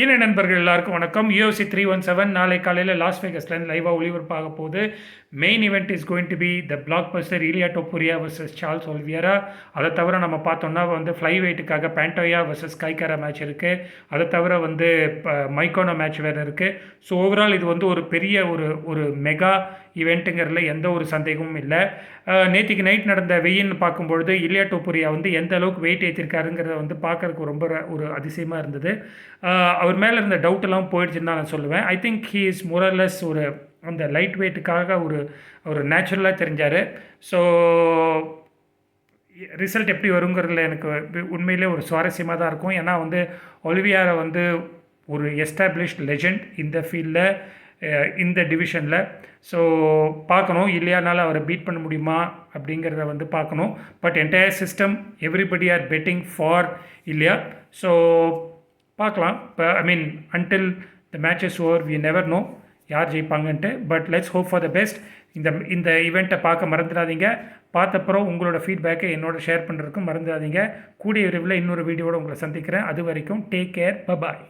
இன நண்பர்கள் எல்லாருக்கும் வணக்கம். UFC 317 நாளை காலையில் லாஸ் வேகஸ்லேருந்து லைவாக ஒளிபரப்பாக போகுது. Main event is going to be the blockbuster Ilia Topuria versus Charles Oliveira. அதை தவிர நம்ம பார்த்தோம்னா ஃப்ளை வெயிட்டுக்காக பேண்டோயா வர்சஸ் கைக்காரா மேட்ச் இருக்குது. அதை தவிர மைக்கோனோ மேட்ச் வேறு இருக்குது. ஸோ ஓவரால் இது ஒரு பெரிய ஒரு மெகா இவெண்ட்டுங்கிறதுல எந்த ஒரு சந்தேகமும் இல்லை. நேற்றுக்கு நைட் நடந்த வெயின்னு பார்க்கும்பொழுது இலியா டோப்புரியா எந்த அளவுக்கு வெயிட் ஏற்றிருக்காருங்கிறத பார்க்கறதுக்கு ரொம்ப ஒரு அதிசயமாக இருந்தது. அவர் மேலே இருந்த டவுட்டெல்லாம் போயிடுச்சுன்னு தான் நான் சொல்லுவேன். ஐ திங்க் ஹீ இஸ் மோரலஸ் அந்த லைட் வெயிட்டுக்காக ஒரு நேச்சுரலாக தெரிஞ்சார். ஸோ ரிசல்ட் எப்படி வருங்கிறதுல எனக்கு உண்மையிலே ஒரு சுவாரஸ்யமாக தான் இருக்கும். ஏன்னா ஒலிவியாரை ஒரு எஸ்டாப்ளிஷ்ட் லெஜண்ட் இந்த ஃபீல்டில், இந்த டிவிஷனில். ஸோ பார்க்கணும் இல்லையானால அவரை பீட் பண்ண முடியுமா அப்படிங்கிறத பார்க்கணும். But entire system everybody are betting for இல்லையா. ஸோ பார்க்கலாம். இப்போ until the match is over we never know யார் ஜெயிப்பாங்கன்ட்டு. But let's hope for the best. இந்த ஈவெண்ட்டை பார்க்க மறந்துடாதீங்க. பார்த்தப்பறம் உங்களோட ஃபீட்பேக்கை என்னோட ஷேர் பண்ணுறதுக்கும் மறந்துடாதீங்க. கூடிய விரைவில் இன்னொரு வீடியோடு உங்களை சந்திக்கிறேன். அது வரைக்கும் டேக் கேர், பபாய்.